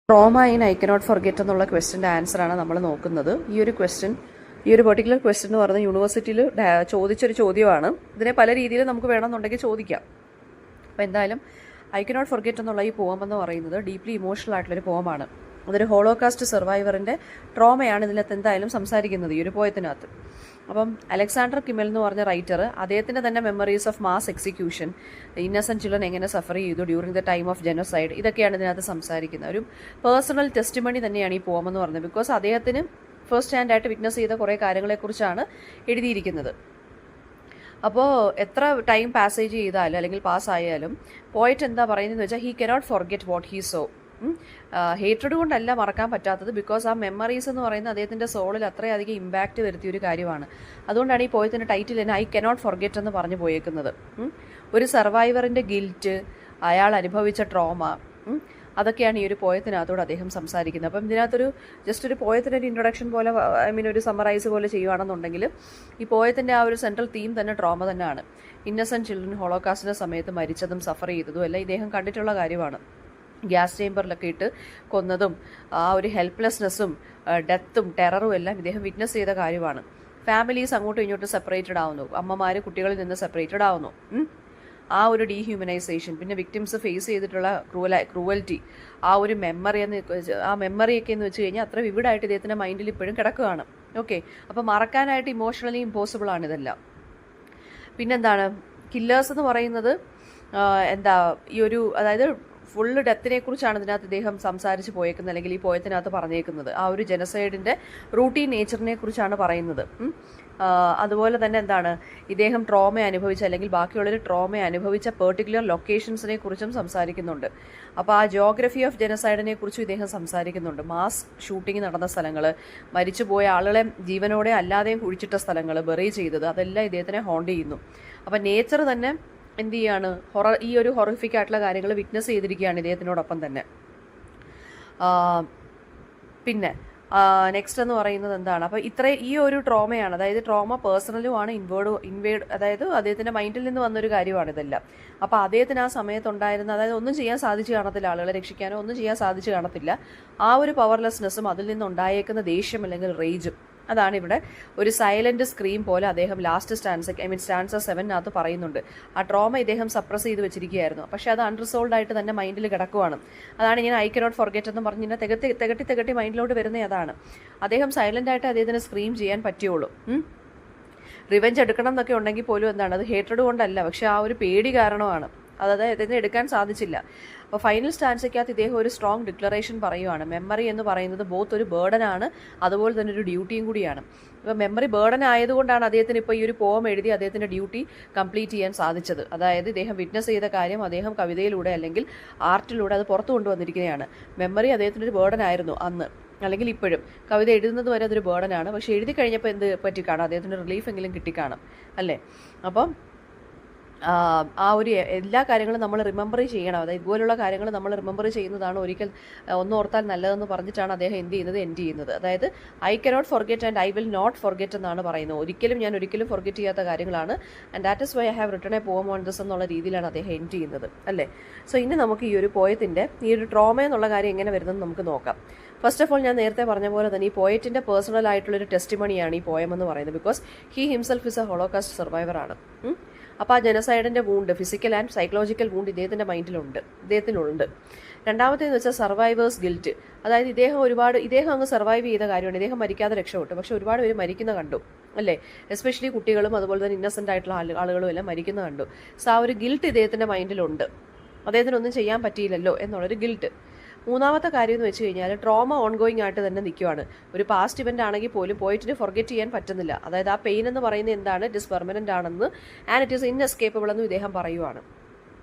Trauma in I cannot forget എന്നുള്ള ക്വസ്റ്റിൻ്റെ ആൻസറാണ് നമ്മൾ നോക്കുന്നത്. ഈ ഒരു പെർട്ടിക്കുലർ ക്വസ്റ്റ്യൻ എന്ന് പറയുന്നത് യൂണിവേഴ്സിറ്റിയിൽ ചോദിച്ചൊരു ചോദ്യമാണ്. ഇതിനെ പല രീതിയിൽ നമുക്ക് വേണമെന്നുണ്ടെങ്കിൽ ചോദിക്കാം. അപ്പോൾ എന്തായാലും ഐ കനോട്ട് ഫൊർഗെറ്റ് എന്നുള്ള ഈ പോം എന്ന് പറയുന്നത് ഡീപ്ലി ഇമോഷണൽ ആയിട്ടുള്ളൊരു പോമാണ്. അതൊരു ഹോളോകാസ്റ്റ് സർവൈവറിൻ്റെ ട്രോമയാണ് ഇതിനകത്ത് എന്തായാലും സംസാരിക്കുന്നത് ഈ ഒരു പോയത്തിനകത്ത്. അപ്പം അലക്സാണ്ടർ കിമൽ എന്ന് പറഞ്ഞ റൈറ്റർ അദ്ദേഹത്തിൻ്റെ തന്നെ memories of mass execution, innocent children എങ്ങനെ സഫർ ചെയ്തു during the time of genocide, ഇതൊക്കെയാണ് ഇതിനകത്ത് സംസാരിക്കുന്നത്. ഒരു പേഴ്സണൽ ടെസ്റ്റിമണി തന്നെയാണ് ഈ പോം എന്ന് പറയുന്നത്. ബിക്കോസ് അദ്ദേഹത്തിന് ഫസ്റ്റ് ഹാൻഡ് ആയിട്ട് വിറ്റ്നസ് ചെയ്ത കുറേ കാര്യങ്ങളെക്കുറിച്ചാണ് എഴുതിയിരിക്കുന്നത്. അപ്പോൾ എത്ര ടൈം പാസേജ് ചെയ്താലും അല്ലെങ്കിൽ പാസ്സായാലും പോയിറ്റ് എന്താ പറയുന്നതെന്ന് വെച്ചാൽ he cannot forget what he so. Hated കൊണ്ടല്ല മറക്കാൻ പറ്റാത്തത്, ബിക്കോസ് ആ മെമ്മറീസ് എന്ന് പറയുന്നത് അദ്ദേഹത്തിൻ്റെ സോളിൽ അത്രയധികം ഇമ്പാക്റ്റ് വരുത്തിയ ഒരു കാര്യമാണ്. അതുകൊണ്ടാണ് ഈ പോയത്തിൻ്റെ ടൈറ്റിൽ തന്നെ ഐ കനോട്ട് ഫോർഗെറ്റ് എന്ന് പറഞ്ഞു പോയേക്കുന്നത്. ഒരു സർവൈവറിൻ്റെ ഗിൽറ്റ്, അയാൾ അനുഭവിച്ച ട്രോമ, അതൊക്കെയാണ് ഈ ഒരു പോയത്തിനകത്തോട് അദ്ദേഹം സംസാരിക്കുന്നത്. അപ്പം ഇതിനകത്തൊരു ജസ്റ്റ് ഒരു പോയത്തിൻ്റെ ഇൻട്രൊഡക്ഷൻ പോലെ, ഒരു സമ്മറൈസ് പോലെ ചെയ്യുകയാണെന്നുണ്ടെങ്കിൽ ഈ പോയത്തിൻ്റെ ആ ഒരു സെൻട്രൽ തീം തന്നെ ട്രോമ തന്നെയാണ്. ഇന്നസെൻറ്റ് ചിൽഡ്രൻ ഹോളോകാസ്റ്റിൻ്റെ സമയത്ത് മരിച്ചതും സഫർ ചെയ്തതും എല്ലാം ഇദ്ദേഹം കണ്ടിട്ടുള്ള കാര്യമാണ്. ഗ്യാസ് ചേമ്പറിലൊക്കെ ഇട്ട് കൊന്നതും ആ ഒരു ഹെൽപ്ലെസ്നെസ്സും ഡെത്തും ടെററും എല്ലാം ഇദ്ദേഹം വിറ്റ്നസ് ചെയ്ത കാര്യമാണ്. ഫാമിലീസ് അങ്ങോട്ടും ഇങ്ങോട്ടും സെപ്പറേറ്റഡ് ആവുന്നു, അമ്മമാർ കുട്ടികളിൽ നിന്ന് സെപ്പറേറ്റഡ് ആവുന്നു. ആ ഒരു ഡീഹ്യൂമനൈസേഷൻ, പിന്നെ വിക്ടിംസ് ഫേസ് ചെയ്തിട്ടുള്ള ക്രൂവൽറ്റി, ആ ഒരു മെമ്മറിയൊക്കെ എന്ന് വെച്ച് കഴിഞ്ഞാൽ അത്ര വിവിഡായിട്ട് ഇദ്ദേഹത്തിൻ്റെ മൈൻഡിൽ ഇപ്പോഴും കിടക്കുകയാണ്. ഓക്കെ, അപ്പോൾ മറക്കാനായിട്ട് ഇമോഷണലി ഇമ്പോസിബിൾ ആണ് ഇതെല്ലാം. പിന്നെന്താണ്, കില്ലേഴ്സ് എന്ന് പറയുന്നത് അതായത് ഫുള്ള് ഡെത്തിനെ കുറിച്ചാണ് ഇതിനകത്ത് ഇദ്ദേഹം സംസാരിച്ച് പോയേക്കുന്നത്, അല്ലെങ്കിൽ ഈ പോയത്തിനകത്ത് പറഞ്ഞേക്കുന്നത്. ആ ഒരു ജനസൈഡിൻ്റെ റൂട്ടീൻ നേച്ചറിനെ കുറിച്ചാണ് പറയുന്നത്. അതുപോലെ തന്നെ ഇദ്ദേഹം ട്രോമ അനുഭവിച്ച അല്ലെങ്കിൽ ബാക്കിയുള്ളൊരു ട്രോമ അനുഭവിച്ച പെർട്ടിക്കുലർ ലൊക്കേഷൻസിനെ കുറിച്ചും സംസാരിക്കുന്നുണ്ട്. അപ്പോൾ ആ ജിയോഗ്രഫി ഓഫ് ജനസൈഡിനെ കുറിച്ചും ഇദ്ദേഹം സംസാരിക്കുന്നുണ്ട്. മാസ് ഷൂട്ടിംഗ് നടന്ന സ്ഥലങ്ങൾ, മരിച്ചുപോയ ആളുകളെ ജീവനോടെ അല്ലാതെയും കുഴിച്ചിട്ട സ്ഥലങ്ങൾ, ബെറി ചെയ്തത്, അതെല്ലാം ഇദ്ദേഹത്തിനെ ഹോണ്ട് ചെയ്യുന്നു. അപ്പം നേച്ചർ തന്നെ എന്ത് ചെയ്യാണ്, ഈ ഒരു ഹൊറിഫിക് ആയിട്ടുള്ള കാര്യങ്ങൾ വിറ്റ്നസ് ചെയ്തിരിക്കുകയാണ് ഇദ്ദേഹത്തിനോടൊപ്പം തന്നെ. പിന്നെ നെക്സ്റ്റ് എന്ന് പറയുന്നത് അപ്പോൾ ഈ ഒരു ട്രോമയാണ്, അതായത് ട്രോമ പേഴ്സണലുമാണ്, ഇൻവേഡ് അതായത് അദ്ദേഹത്തിൻ്റെ മൈൻഡിൽ നിന്ന് വന്നൊരു കാര്യമാണ് ഇതെല്ലാം. അപ്പോൾ അദ്ദേഹത്തിന് ആ സമയത്തുണ്ടായിരുന്ന, അതായത് ഒന്നും ചെയ്യാൻ സാധിച്ചു കാണത്തില്ല, ആളുകളെ രക്ഷിക്കാനോ ഒന്നും ചെയ്യാൻ സാധിച്ചു കാണത്തില്ല. ആ ഒരു പവർലെസ്നെസ്സും അതിൽ നിന്നുണ്ടായേക്കുന്ന ദേഷ്യം അല്ലെങ്കിൽ റേജും, അതാണ് ഇവിടെ ഒരു സൈലന്റ് സ്ക്രീം പോലെ അദ്ദേഹം ലാസ്റ്റ് സ്റ്റാൻസ 7 പറയുന്നുണ്ട്. ആ ട്രോമ ഇദ്ദേഹം സപ്രസ് ചെയ്ത് വെച്ചിരിക്കുകയായിരുന്നു, പക്ഷേ അത് അൺറിസോൾവ് ആയിട്ട് തന്നെ മൈൻഡിൽ കിടക്കുവാണ്. അതാണ് ഞാൻ ഐ കനോട്ട് ഫോർഗെറ്റ് എന്ന് പറഞ്ഞ് തികട്ടി മൈൻഡിലോട്ട് വരുന്നത്. അതാണ് അദ്ദേഹം സൈലന്റ് ആയിട്ട് അദ്ദേഹത്തിന് സ്ക്രീം ചെയ്യാൻ പറ്റുള്ളൂ. റിവെഞ്ച് എടുക്കണം എന്നൊക്കെ ഉണ്ടെങ്കിൽ പോലും അത് ഹേറ്റഡ് കൊണ്ടല്ല, പക്ഷെ ആ ഒരു പേടി കാരണമാണ്. അദ്ദേഹത്തിന് എടുക്കാൻ സാധിച്ചില്ല. അപ്പോൾ ഫൈനൽ സ്റ്റാൻസയ്ക്കകത്ത് ഇദ്ദേഹം ഒരു സ്ട്രോങ് ഡിക്ലറേഷൻ പറയുവാണ്. മെമ്മറി എന്ന് പറയുന്നത് ബോത്ത് ഒരു ബേർഡനാണ്, അതുപോലെ തന്നെ ഒരു ഡ്യൂട്ടിയും കൂടിയാണ്. ഇപ്പോൾ മെമ്മറി ബേർഡൻ ആയതുകൊണ്ടാണ് അദ്ദേഹത്തിന് ഇപ്പോൾ ഈ ഒരു പോം എഴുതി അദ്ദേഹത്തിൻ്റെ ഡ്യൂട്ടി കംപ്ലീറ്റ് ചെയ്യാൻ സാധിച്ചത്. അതായത് ഇദ്ദേഹം വിറ്റ്നസ് ചെയ്ത കാര്യം അദ്ദേഹം കവിതയിലൂടെ അല്ലെങ്കിൽ ആർട്ടിലൂടെ അത് പുറത്തു കൊണ്ടുവന്നിരിക്കുകയാണ്. മെമ്മറി അദ്ദേഹത്തിൻ്റെ ഒരു ബേർഡൻ ആയിരുന്നു അന്ന്, അല്ലെങ്കിൽ ഇപ്പോഴും. കവിത എഴുതുന്നത് വരെ അതൊരു ബേർഡനാണ്, പക്ഷേ എഴുതി കഴിഞ്ഞപ്പോൾ എന്ത് പറ്റിക്കാണും, അദ്ദേഹത്തിന് റിലീഫ് എങ്കിലും കിട്ടിക്കാണും അല്ലേ. അപ്പം ആ ഒരു എല്ലാ കാര്യങ്ങളും നമ്മൾ റിമെമ്പർ ചെയ്യണം. അതായത് ഇതുപോലുള്ള കാര്യങ്ങൾ നമ്മൾ റിമെമ്പർ ചെയ്യുന്നതാണ് ഒരിക്കൽ ഒന്നോർത്താൽ നല്ലതെന്ന് പറഞ്ഞിട്ടാണ് അദ്ദേഹം എൻഡ് ചെയ്യുന്നത്. അതായത് I cannot forget and I will not forget എന്നാണ് പറയുന്നത്. ഞാൻ ഒരിക്കലും ഫോർഗെറ്റ് ചെയ്യാത്ത കാര്യങ്ങളാണ്. And that is why I have written a poem on this എന്നുള്ള രീതിയിലാണ് അദ്ദേഹം എൻഡ് ചെയ്യുന്നത് അല്ലേ. സോ ഇനി നമുക്ക് ഈ ഒരു പോയത്തിൻ്റെ ഈ ഒരു ട്രോമ എന്നുള്ള കാര്യം എങ്ങനെ വരുന്നതെന്ന് നമുക്ക് നോക്കാം. ഫസ്റ്റ് ഓഫ് ഓൾ, ഞാൻ നേരത്തെ പറഞ്ഞ പോലെ തന്നെ ഈ പോയറ്റിൻ്റെ പേഴ്സണൽ ആയിട്ടുള്ളൊരു ടെസ്റ്റിമണിയാണ് ഈ പോയം എന്ന് പറയുന്നത്. Because he himself is a holocaust സർവൈവറാണ്. അപ്പോൾ ആ ജനസൈഡിൻ്റെ wound, physical and psychological wound ഇദ്ദേഹത്തിൻ്റെ ഇദ്ദേഹത്തിനുണ്ട്. രണ്ടാമത്തേന്ന് വെച്ചാൽ സർവൈവേഴ്സ് ഗിൽറ്റ്. അതായത് ഇദ്ദേഹം അങ്ങ് സർവൈവ് ചെയ്ത കാര്യമാണ്. ഇദ്ദേഹം മരിക്കാതെ രക്ഷപ്പെട്ടു, പക്ഷെ ഒരുപാട് പേര് മരിക്കുന്ന കണ്ടു അല്ലേ. എസ്പെഷ്യലി കുട്ടികളും അതുപോലെ തന്നെ ഇന്നസെൻ്റ് ആയിട്ടുള്ള ആളുകളും എല്ലാം മരിക്കുന്ന കണ്ടു. സോ ആ ഒരു ഗിൽറ്റ് ഇദ്ദേഹത്തിൻ്റെ മൈൻഡിലുണ്ട്. അദ്ദേഹത്തിനൊന്നും ചെയ്യാൻ പറ്റിയില്ലല്ലോ എന്നുള്ളൊരു ഗിൽറ്റ്. മൂന്നാമത്തെ കാര്യം എന്ന് വെച്ച് കഴിഞ്ഞാൽ ട്രോമ ഓൺഗോയിങ് ആയിട്ട് തന്നെ നിൽക്കുവാണ്. ഒരു പാസ്റ്റ് ഇവൻ്റ് ആണെങ്കിൽ പോലും പോയിട്ടിന് ഫൊർഗെറ്റ് ചെയ്യാൻ പറ്റുന്നില്ല. അതായത് ആ പെയിൻ എന്ന് പറയുന്നത് ഇറ്റ് ഇസ് പെർമനൻ്റ് ആണെന്ന് ആൻഡ് ഇറ്റ് ഈസ് ഇൻഎസ്കേപ്പബിൾ എന്നും ഇദ്ദേഹം പറയുവാണ്.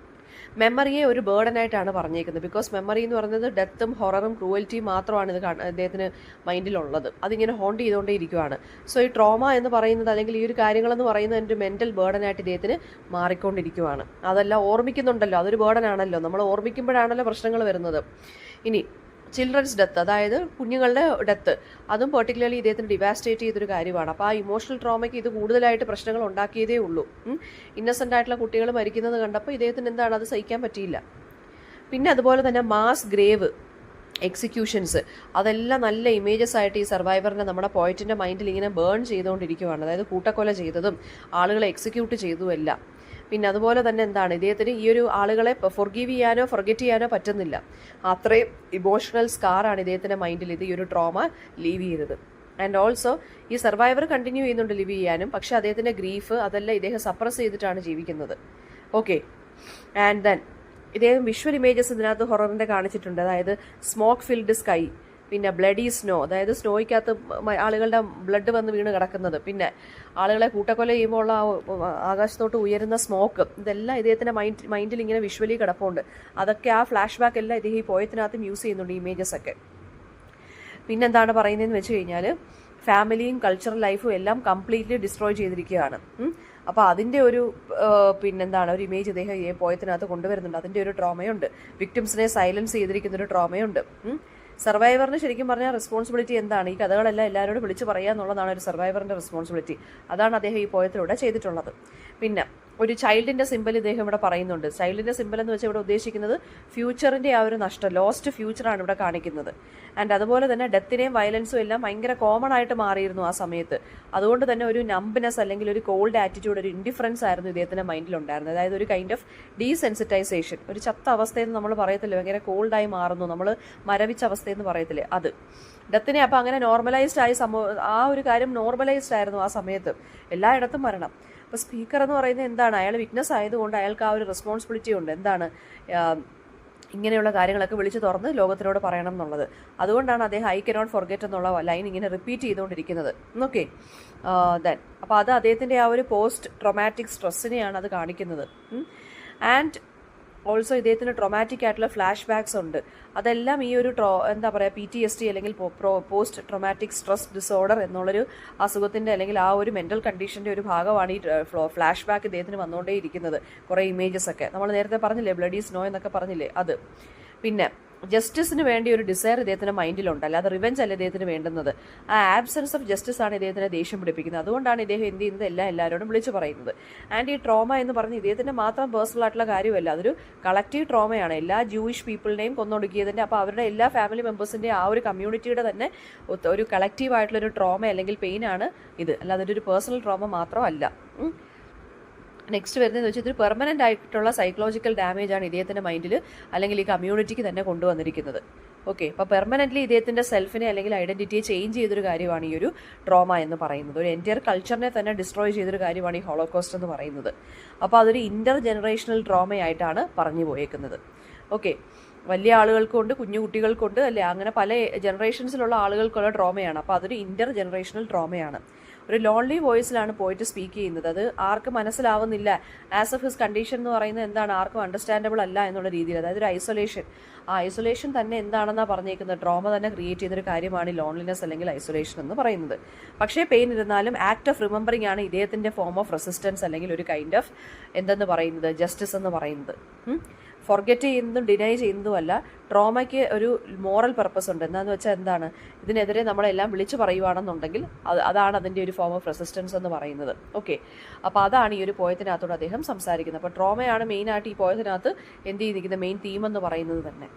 മെമ്മറിയെ ഒരു ബേർഡനായിട്ടാണ് പറഞ്ഞേക്കുന്നത്. ബിക്കോസ് മെമ്മറി എന്ന് പറയുന്നത് ഡെത്തും ഹൊററും ക്രൂവൽറ്റിയും മാത്രമാണ് അദ്ദേഹത്തിന് മൈൻഡിലുള്ളത്. അതിങ്ങനെ ഹോണ്ട് ചെയ്തുകൊണ്ടേ ഇരിക്കുവാണ്. സോ ഈ ട്രോമ എന്ന് പറയുന്നത്, അല്ലെങ്കിൽ ഈ ഒരു കാര്യങ്ങളെന്ന് പറയുന്നത് ഒരു മെൻ്റൽ ബേർഡനായിട്ട് ഇദ്ദേഹത്തിന് മാറിക്കൊണ്ടിരിക്കുവാണ്. അതെല്ലാം ഓർമ്മിക്കുന്നുണ്ടല്ലോ, അതൊരു ബേർഡനാണല്ലോ. നമ്മൾ ഓർമ്മിക്കുമ്പോഴാണല്ലോ പ്രശ്നങ്ങൾ വരുന്നത്. ഇനി ചിൽഡ്രൻസ് ഡെത്ത്, അതായത് കുഞ്ഞുങ്ങളുടെ ഡെത്ത്, അതും പെർട്ടിക്കുലർലി ഇദ്ദേഹത്തിന് ഡിവാസ്റ്റേറ്റ് ചെയ്തൊരു കാര്യമാണ്. അപ്പോൾ ആ ഇമോഷണൽ ട്രോമയ്ക്ക് ഇത് കൂടുതലായിട്ട് പ്രശ്നങ്ങൾ ഉണ്ടാക്കിയതേ ഉള്ളൂ. ഇന്നസെൻ്റ് ആയിട്ടുള്ള കുട്ടികൾ മരിക്കുന്നത് കണ്ടപ്പോൾ ഇദ്ദേഹത്തിന് അത് സഹിക്കാൻ പറ്റിയില്ല. പിന്നെ അതുപോലെ തന്നെ മാസ് ഗ്രേവ്, എക്സിക്യൂഷൻസ്, അതെല്ലാം നല്ല ഇമേജസ് ആയിട്ട് ഈ സർവൈവറിനെ നമ്മുടെ പോയിറ്റിൻ്റെ മൈൻഡിൽ ഇങ്ങനെ ബേൺ ചെയ്തുകൊണ്ടിരിക്കുകയാണ്. അതായത് കൂട്ടക്കൊല ചെയ്തതും ആളുകളെ എക്സിക്യൂട്ട് ചെയ്തതും എല്ലാം. പിന്നെ അതുപോലെ തന്നെ എന്താണ്, ഇദ്ദേഹത്തിന് ഈ ഒരു ആളുകളെ ഫൊർഗീവ് ചെയ്യാനോ ഫൊർഗെറ്റ് ചെയ്യാനോ പറ്റുന്നില്ല. അത്രയും ഇമോഷണൽ സ്കാറാണ് ഇദ്ദേഹത്തിൻ്റെ മൈൻഡിൽ ഈ ഒരു ട്രോമ ലീവ് ചെയ്തത്. ആൻഡ് ഓൾസോ ഈ സർവൈവർ കണ്ടിന്യൂ ചെയ്യുന്നുണ്ട് ലിവ് ചെയ്യാനും, പക്ഷെ അദ്ദേഹത്തിൻ്റെ ഗ്രീഫ് അതെല്ലാം ഇദ്ദേഹം സപ്രസ് ചെയ്തിട്ടാണ് ജീവിക്കുന്നത്. ഓക്കെ, ആൻഡ് ദെൻ ഇദ്ദേഹം വിഷ്വൽ ഇമേജസ് ഇതിനകത്ത് ഹൊററിൻ്റെ കാണിച്ചിട്ടുണ്ട്. അതായത് സ്മോക്ക് ഫിൽഡ് സ്കൈ, പിന്നെ ബ്ലഡി സ്നോ, അതായത് സ്നോയ്ക്കകത്ത് ആളുകളുടെ ബ്ലഡ് വന്ന് വീണ് കിടക്കുന്നത്, പിന്നെ ആളുകളെ കൂട്ടക്കൊല ചെയ്യുമ്പോൾ ഉള്ള ആകാശത്തോട്ട് ഉയരുന്ന സ്മോക്ക്, ഇതെല്ലാം ഇദ്ദേഹത്തിൻ്റെ മൈൻഡിൽ ഇങ്ങനെ വിഷ്വലി കിടപ്പുണ്ട്. അതൊക്കെ ആ ഫ്ലാഷ് ബാക്ക് എല്ലാം ഇദ്ദേഹം ഈ പോയത്തിനകത്തും യൂസ് ചെയ്യുന്നുണ്ട്, ഇമേജസ് ഒക്കെ. പിന്നെന്താണ് പറയുന്നതെന്ന് വെച്ച് കഴിഞ്ഞാൽ ഫാമിലിയും കൾച്ചറൽ ലൈഫും എല്ലാം കംപ്ലീറ്റ്ലി ഡിസ്ട്രോയ് ചെയ്തിരിക്കുകയാണ്. അപ്പോൾ അതിൻ്റെ ഒരു പിന്നെന്താണ് ഒരു ഇമേജ് ഇദ്ദേഹം ഈ പോയത്തിനകത്ത് കൊണ്ടുവരുന്നുണ്ട്. അതിൻ്റെ ഒരു ട്രോമയുണ്ട്. വിക്ടിംസിനെ സൈലൻസ് ചെയ്തിരിക്കുന്ന ഒരു ട്രോമയുണ്ട്. സർവൈവറിന് ശരിക്കും പറഞ്ഞാൽ റെസ്പോൺസിബിലിറ്റി എന്താണ്? ഈ കഥകളെല്ലാം എല്ലാവരോടും വിളിച്ച് പറയുക എന്നുള്ളതാണ് ഒരു സർവൈവറിൻ്റെ റെസ്പോൺസിബിലിറ്റി. അതാണ് അദ്ദേഹം ഈ പോയത്തിലൂടെ ചെയ്തിട്ടുള്ളത്. പിന്നെ ഒരു ചൈൽഡിൻ്റെ സിമ്പൽ ഇദ്ദേഹം ഇവിടെ പറയുന്നുണ്ട്. ചൈൽഡിൻ്റെ സിമ്പൽ എന്ന് വെച്ചാൽ ഇവിടെ ഉദ്ദേശിക്കുന്നത് ഫ്യൂച്ചറിൻ്റെ ആ ഒരു നഷ്ടം, ലോസ്റ്റ് ഫ്യൂച്ചറാണ് ഇവിടെ കാണിക്കുന്നത്. ആൻഡ് അതുപോലെ തന്നെ ഡെത്തിനെയും വയലൻസും എല്ലാം ഭയങ്കര കോമൺ ആയിട്ട് മാറിയിരുന്നു ആ സമയത്ത്. അതുകൊണ്ട് തന്നെ ഒരു നംബ്നെസ് അല്ലെങ്കിൽ ഒരു കോൾഡ് ആറ്റിറ്റ്യൂഡ്, ഒരു ഇൻഡിഫറൻസ് ആയിരുന്നു ഇദ്ദേഹത്തിൻ്റെ മൈൻഡിലുണ്ടായിരുന്നത്. അതായത് ഒരു കൈൻഡ് ഓഫ് ഡീസെൻസിറ്റൈസേഷൻ, ഒരു ചത്ത അവസ്ഥയെന്ന് നമ്മൾ പറയത്തില്ലേ, ഭയങ്കര കോൾഡായി മാറുന്നു, നമ്മൾ മരവിച്ച അവസ്ഥയെന്ന് പറയത്തില്ലേ, അത്. ഡെത്തിനെ അപ്പോൾ അങ്ങനെ നോർമലൈസ്ഡ് ആയി ആ ഒരു കാര്യം നോർമലൈസ്ഡ് ആയിരുന്നു ആ സമയത്ത്. എല്ലായിടത്തും മരണം. അപ്പോൾ സ്പീക്കർ എന്ന് പറയുന്നത് എന്താണ്, അയാൾ വിറ്റ്നസ് ആയതുകൊണ്ട് അയാൾക്ക് ആ ഒരു റെസ്പോൺസിബിലിറ്റി ഉണ്ട്. എന്താണ്, ഇങ്ങനെയുള്ള കാര്യങ്ങളൊക്കെ വിളിച്ചു തുറന്ന് ലോകത്തിനോട് പറയണം എന്നുള്ളത്. അതുകൊണ്ടാണ് അദ്ദേഹം ഐ കനോട്ട് ഫൊർഗെറ്റ് എന്നുള്ള ലൈൻ ഇങ്ങനെ റിപ്പീറ്റ് ചെയ്തുകൊണ്ടിരിക്കുന്നത്. ഓക്കെ, ദെൻ അപ്പോൾ അത് അദ്ദേഹത്തിൻ്റെ ആ ഒരു പോസ്റ്റ് ട്രോമാറ്റിക് സ്ട്രെസ്സിനെയാണ് അത് കാണിക്കുന്നത്. ആൻഡ് ഓൾസോ ഇദ്ദേഹത്തിന് ട്രോമാറ്റിക് ആയിട്ടുള്ള ഫ്ലാഷ് ബാക്സ് ഉണ്ട്. അതെല്ലാം ഈ ഒരു എന്താ പറയുക PTSD അല്ലെങ്കിൽ പോസ്റ്റ് ട്രോമാറ്റിക് സ്ട്രെസ് ഡിസോർഡർ എന്നുള്ളൊരു അസുഖത്തിൻ്റെ അല്ലെങ്കിൽ ആ ഒരു മെൻ്റൽ കണ്ടീഷൻ്റെ ഒരു ഭാഗമാണ് ഈ ഫ്ലാഷ് ബാക്ക് ഇദ്ദേഹത്തിന് വന്നുകൊണ്ടേയിരിക്കുന്നത്. കുറേ ഇമേജസ് ഒക്കെ നമ്മൾ നേരത്തെ പറഞ്ഞില്ലേ, ബ്ലഡി സ്നോ എന്നൊക്കെ പറഞ്ഞില്ലേ, അത്. പിന്നെ ജസ്റ്റിസിന് വേണ്ടി ഒരു ഡിസയർ ഇദ്ദേഹത്തിൻ്റെ മൈൻഡിലുണ്ട്, അല്ലാതെ റിവെഞ്ച് അല്ല ഇദ്ദേഹത്തിന് വേണ്ടുന്നത്. ആ ആബ്സെൻസ് ഓഫ് ജസ്റ്റിസ് ആണ് ഇദ്ദേഹത്തിനെ ദേഷ്യം പിടിപ്പിക്കുന്നത്. അതുകൊണ്ടാണ് ഇദ്ദേഹം എന്ത് ചെയ്യുന്നത്, എല്ലാവരോടും വിളിച്ചു പറയുന്നത്. ആൻഡ് ഈ ട്രോമ എന്ന് പറഞ്ഞ് ഇദ്ദേഹത്തിൻ്റെ മാത്രം പേഴ്സണൽ ആയിട്ടുള്ള കാര്യമല്ല, അതൊരു കളക്റ്റീവ് ട്രോമയാണ്. എല്ലാ ജൂയിഷ് പീപ്പിളിനെയും കൊന്നൊടുക്കിയതിൻ്റെ, അപ്പോൾ അവരുടെ എല്ലാ ഫാമിലി മെമ്പേഴ്സിൻ്റെ ആ ഒരു കമ്മ്യൂണിറ്റിയുടെ തന്നെ ഒരു കളക്റ്റീവ് ആയിട്ടുള്ളൊരു ട്രോമ അല്ലെങ്കിൽ പെയിനാണ് ഇത്, അല്ലാതെ ഒരു പേഴ്സണൽ ട്രോമ മാത്രമല്ല. നെക്സ്റ്റ് വരുന്നതെന്ന് വെച്ചാൽ ഇതൊരു പെർമനൻ്റ് ആയിട്ടുള്ള സൈക്കോളജിക്കൽ ഡാമേജ് ആണ് ഇദ്ദേഹത്തിൻ്റെ മൈൻഡിൽ അല്ലെങ്കിൽ ഈ കമ്മ്യൂണിറ്റിക്ക് തന്നെ കൊണ്ടുവന്നിരിക്കുന്നത്. ഓക്കെ, അപ്പോൾ പെർമനൻ്റ്ലി ഇദ്ദേഹത്തിൻ്റെ സെൽഫിനെ അല്ലെങ്കിൽ ഐഡൻറ്റിറ്റിയെ ചേഞ്ച് ചെയ്തൊരു കാര്യമാണ് ഈ ഒരു ട്രോമ എന്ന് പറയുന്നത്. ഒരു എൻറ്റയർ കൾച്ചറിനെ തന്നെ ഡിസ്ട്രോയ് ചെയ്തൊരു കാര്യമാണ് ഈ ഹോളോകോസ്റ്റ് എന്ന് പറയുന്നത്. അപ്പോൾ അതൊരു ഇൻ്റർ ജനറേഷണൽ ട്രോമയായിട്ടാണ് പറഞ്ഞു പോയേക്കുന്നത്. ഓക്കെ, വലിയ ആളുകൾക്കുണ്ട്, കുഞ്ഞു കുട്ടികൾക്കുണ്ട്, അല്ലേ, അങ്ങനെ പല ജനറേഷൻസിലുള്ള ആളുകൾക്കുള്ള ട്രോമയാണ്. അപ്പോൾ അതൊരു ഇൻ്റർ ജനറേഷണൽ ട്രോമയാണ്. ഒരു ലോൺലി വോയിസിലാണ് പോയിട്ട് സ്പീക്ക് ചെയ്യുന്നത്. അത് ആർക്കും മനസ്സിലാവുന്നില്ല. ആസ് ഓഫ് ഹിസ് കണ്ടീഷൻ എന്ന് പറയുന്നത് എന്താണ്, ആർക്കും അണ്ടർസ്റ്റാൻഡബിൾ അല്ല എന്നുള്ള രീതിയിൽ. അതായത് ഒരു ഐസൊലേഷൻ, ആ ഐസൊലേഷൻ തന്നെ എന്താണെന്നാണ് പറഞ്ഞേക്കുന്നത്. ട്രോമ തന്നെ ക്രിയേറ്റ് ചെയ്തൊരു കാര്യമാണ് ഈ ലോൺലിനെസ് അല്ലെങ്കിൽ ഐസൊലേഷൻ എന്ന് പറയുന്നത്. പക്ഷേ പെയിൻ ഇരുന്നാലും ആക്ട് ഓഫ് റിമെമ്പറിംഗ് ആണ് ഇദ്ദേഹത്തിൻ്റെ ഫോം ഓഫ് റെസിസ്റ്റൻസ് അല്ലെങ്കിൽ ഒരു കൈൻഡ് ഓഫ് എന്തെന്ന് പറയുന്നത്, ജസ്റ്റിസ് എന്ന് പറയുന്നത്. ഫൊർഗെറ്റ് ചെയ്യുന്നതും ഡിനൈ ചെയ്യുന്നതുമല്ല. ട്രോമയ്ക്ക് ഒരു മോറൽ പർപ്പസ് ഉണ്ട്. എന്താണെന്ന് വെച്ചാൽ എന്താണ്, ഇതിനെതിരെ നമ്മളെല്ലാം വിളിച്ചു പറയുവാണെന്നുണ്ടെങ്കിൽ അതാണ് അതിൻ്റെ ഒരു ഫോം ഓഫ് റെസിസ്റ്റൻസ് എന്ന് പറയുന്നത്. ഓക്കെ, അപ്പോൾ അതാണ് ഈ ഒരു പോയത്തിനകത്തോട് അദ്ദേഹം സംസാരിക്കുന്നത്. അപ്പോൾ ട്രോമയാണ് മെയിനായിട്ട് ഈ പോയത്തിനകത്ത് എന്ത് ചെയ്തിരിക്കുന്നത്, മെയിൻ തീം എന്ന് പറയുന്നത് തന്നെ.